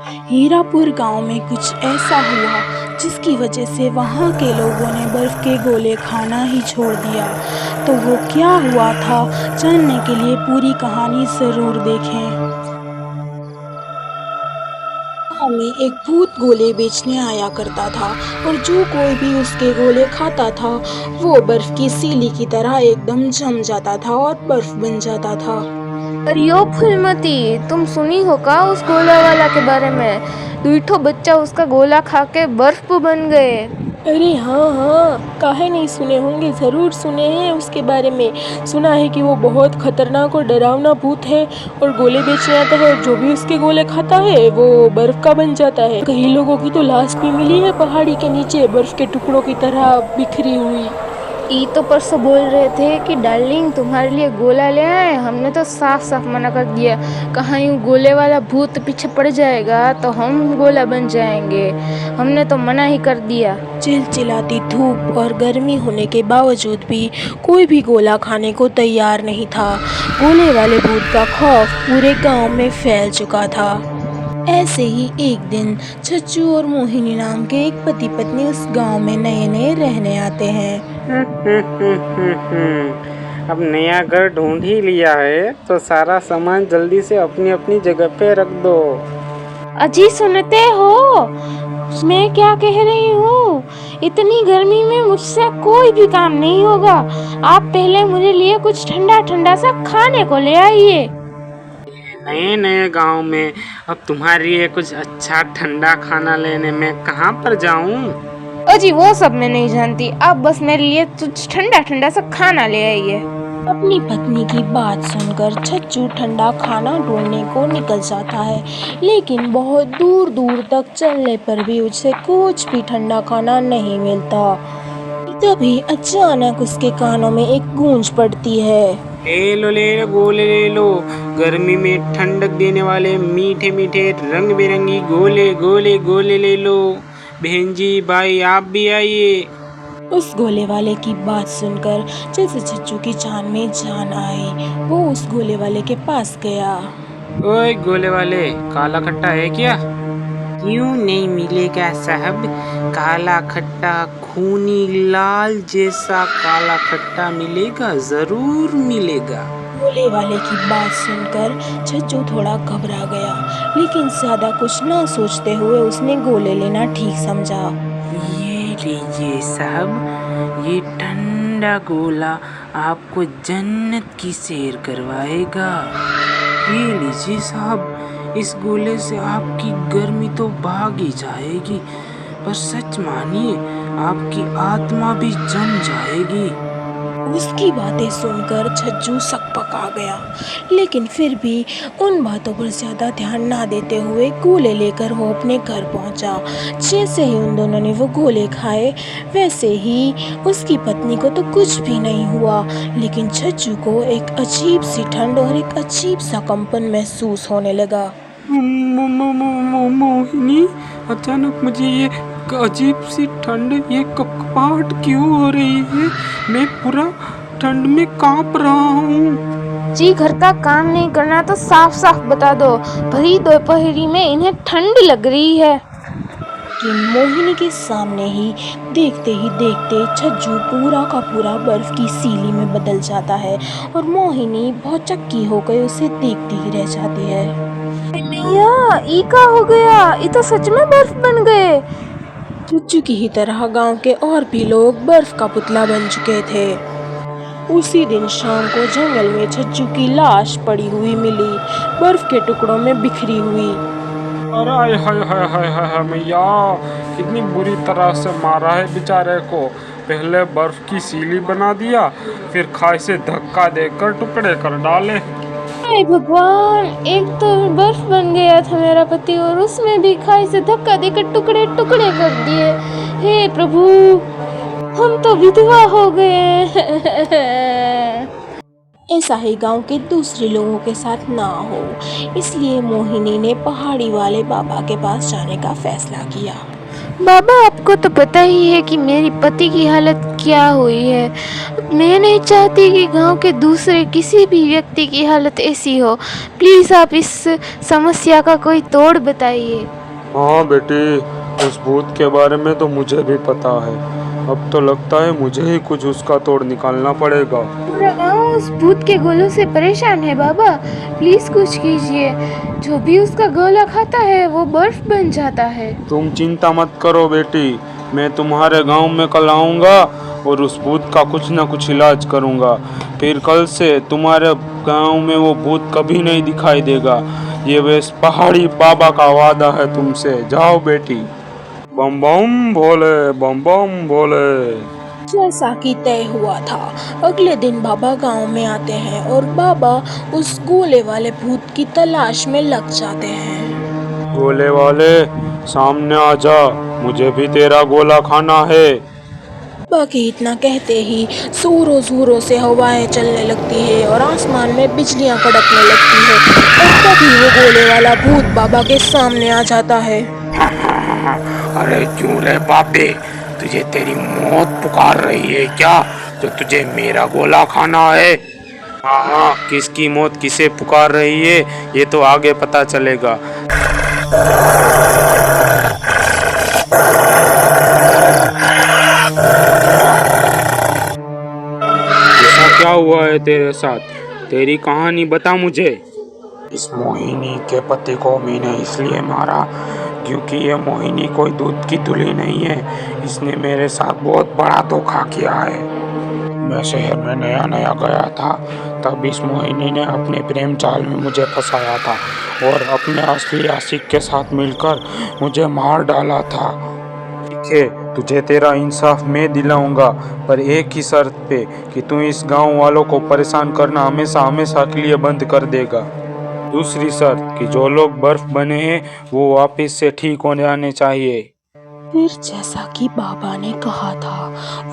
हीरापुर गांव में कुछ ऐसा हुआ जिसकी वजह से वहां के लोगों ने बर्फ के गोले खाना ही छोड़ दिया। तो वो क्या हुआ था, जानने के लिए पूरी कहानी जरूर देखें। गांव में एक भूत गोले बेचने आया करता था और जो कोई भी उसके गोले खाता था वो बर्फ की सीली की तरह एकदम जम जाता था और बर्फ बन जाता था। अरे यो फूलमती, तुम सुनी हो का उस गोला वाला के बारे में? दुईठो बच्चा उसका गोला खा के बर्फ बन गए। अरे हाँ हाँ, काहे नहीं सुने होंगे, ज़रूर सुने हैं उसके बारे में। सुना है कि वो बहुत खतरनाक और डरावना भूत है और गोले बेचने आता है और जो भी उसके गोले खाता है वो बर्फ का बन जाता है। कई लोगों की तो लाश भी मिली है पहाड़ी के नीचे बर्फ के टुकड़ों की तरह बिखरी हुई। ई तो परसों बोल रहे थे कि डार्लिंग तुम्हारे लिए गोला ले आए, हमने तो साफ साफ मना कर दिया। कहाँ यूँ गोले वाला भूत पीछे पड़ जाएगा तो हम गोला बन जाएंगे, हमने तो मना ही कर दिया। चिलचिलाती धूप और गर्मी होने के बावजूद भी कोई भी गोला खाने को तैयार नहीं था। गोले वाले भूत का खौफ पूरे गांव में फैल चुका था। ऐसे ही एक दिन छच्चू और मोहिनी नाम के एक पति पत्नी उस गांव में नए नए रहने आते हैं। अब नया घर ढूंढ ही लिया है तो सारा सामान जल्दी से अपनी अपनी जगह पे रख दो। अजी सुनते हो, मैं क्या कह रही हूँ? इतनी गर्मी में मुझसे कोई भी काम नहीं होगा। आप पहले मेरे लिए कुछ ठंडा ठंडा सा खाने को ले आइए। नए नए गांव में अब तुम्हारे लिए कुछ अच्छा ठंडा खाना लेने में कहाँ पर जाऊँ? अजी वो सब मैं नहीं जानती, आप बस मेरे लिए कुछ ठंडा ठंडा सा खाना ले आइए। अपनी पत्नी की बात सुनकर छच्चू ठंडा खाना ढूंढने को निकल जाता है, लेकिन बहुत दूर दूर तक चलने पर भी उसे कुछ भी ठंडा खाना नहीं मिलता। तभी अचानक उसके कानों में एक गूंज पड़ती है। ले लो गोले ले लो, गर्मी में ठंडक देने वाले मीठे मीठे रंग बिरंगी गोले गोले गोले ले लो। बहन जी भाई आप भी आइए। उस गोले वाले की बात सुनकर जैसे छच्चू की जान में जान आई, वो उस गोले वाले के पास गया। ओए गोले वाले, काला खट्टा है क्या? क्यों नहीं मिलेगा साहब, काला खट्टा खूनी लाल जैसा काला खट्टा मिलेगा, जरूर मिलेगा। गोले वाले की बात सुनकर छच्चू थोड़ा घबरा गया, लेकिन ज्यादा कुछ ना सोचते हुए उसने गोले लेना ठीक समझा। ये लीजिए साहब, ये ठंडा गोला आपको जन्नत की सैर करवाएगा। ये लीजिए साहब, इस गोले से आपकी गर्मी तो भाग ही जाएगी, पर सच मानिए आपकी आत्मा भी जम जाएगी। उसकी बातें सुनकर छज्जू सकपका गया, लेकिन फिर भी उन बातों पर ज्यादा ध्यान ना देते हुए गोले लेकर वो अपने घर पहुंचा। जैसे ही उन दोनों ने वो गोले खाए, वैसे ही उसकी पत्नी को तो कुछ भी नहीं हुआ, लेकिन छज्जू को एक अजीब सी ठंड और एक अजीब सा कंपन महसूस होने लगा। मोहिनी, अचानक मुझे ये अजीब सी ठंड, ये कपकपाहट क्यों हो रही है? मैं पूरा ठंड में कांप रहा हूँ। जी घर का काम नहीं करना तो साफ साफ बता दो, भरी दोपहरी में इन्हें ठंड लग रही है। कि मोहिनी के सामने ही देखते छज्जू पूरा का पूरा बर्फ की सीली में बदल जाता है और मोहिनी बहुत चक्की होकर उसे देखती ही रह जाती है। भैया ई का हो गया, ये तो सच में बर्फ बन गए। छज्जू की ही तरह गांव के और भी लोग बर्फ का पुतला बन चुके थे। उसी दिन शाम को जंगल में छज्जू की लाश पड़ी हुई मिली, बर्फ के टुकड़ों में बिखरी हुई। अरे हाय हाय हाय हाय हाय मैया, कितनी बुरी तरह से मारा है बेचारे को। पहले बर्फ की सीली बना दिया, फिर खाई से धक्का देकर टुकड़े कर डाले। हाय भगवान, एक तो बर्फ बन गया था मेरा पति और उसमें भी खाई से धक्का देकर टुकड़े टुकड़े कर दिए। हे प्रभु, हम तो विधवा हो गए। ऐसा ही गांव के दूसरे लोगों के साथ ना हो, इसलिए मोहिनी ने पहाड़ी वाले बाबा के पास जाने का फैसला किया। बाबा आपको तो पता ही है कि मेरी पति की हालत क्या हुई है। मैं नहीं चाहती कि गांव के दूसरे किसी भी व्यक्ति की हालत ऐसी हो। प्लीज़ आप इस समस्या का कोई तोड़ बताइए। हाँ बेटी, उस भूत के बारे में तो मुझे भी पता है। अब तो लगता है मुझे ही कुछ उसका तोड़ निकालना पड़ेगा। पूरा गांव उस भूत के गोलों से परेशान है बाबा, प्लीज़ कुछ कीजिए। जो भी उसका गोला खाता है वो बर्फ बन जाता है। तुम चिंता मत करो बेटी, मैं तुम्हारे गांव में कल आऊँगा और उस भूत का कुछ ना कुछ इलाज करूँगा। फिर कल से तुम्हारे गांव में वो भूत कभी नहीं दिखाई देगा। ये वैस पहाड़ी बाबा का वादा है तुमसे। जाओ बेटी। बम बम भोले, बम बम भोले। जैसा कि तय हुआ था, अगले दिन बाबा गांव में आते हैं और बाबा उस गोले वाले भूत की तलाश में लग जाते हैं। गोले वाले, सामने आ जा, मुझे भी तेरा गोला खाना है। बाकी इतना कहते ही जोरों जोरों से हवाएं चलने लगती है और आसमान में बिजलियां कड़कने लगती है और तभी वो गोले वाला भूत बाबा के सामने आ जाता है। अरे क्यों रे बाबे, तुझे तेरी मौत पुकार रही है क्या? तो तुझे मेरा गोला खाना है? हाँ, किसकी मौत किसे पुकार रही है ये तो आगे पता चलेगा। ऐसा क्या हुआ है तेरे साथ? तेरी कहानी बता मुझे। इस मोहिनी के पति को मैंने इसलिए मारा क्योंकि ये मोहिनी कोई दूध की धुली नहीं है। इसने मेरे साथ बहुत बड़ा धोखा किया है। मैं शहर में नया नया गया था, तब इस मोहिनी ने अपने प्रेम जाल में मुझे फंसाया था और अपने असली आशिक के साथ मिलकर मुझे मार डाला था। ठीक है, तुझे तेरा इंसाफ मैं दिलाऊंगा, पर एक ही शर्त पे कि तू इस गांव वालों को परेशान करना हमेशा हमेशा के लिए बंद कर देगा। दूसरी शर्त कि जो लोग बर्फ बने हैं वो वापस से ठीक हो जाने चाहिए। फिर जैसा कि बाबा ने कहा था,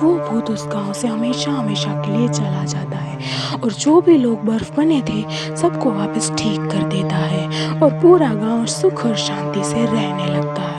वो भूत उस गांव से हमेशा हमेशा के लिए चला जाता है और जो भी लोग बर्फ बने थे सबको वापस ठीक कर देता है और पूरा गांव सुख और शांति से रहने लगता है।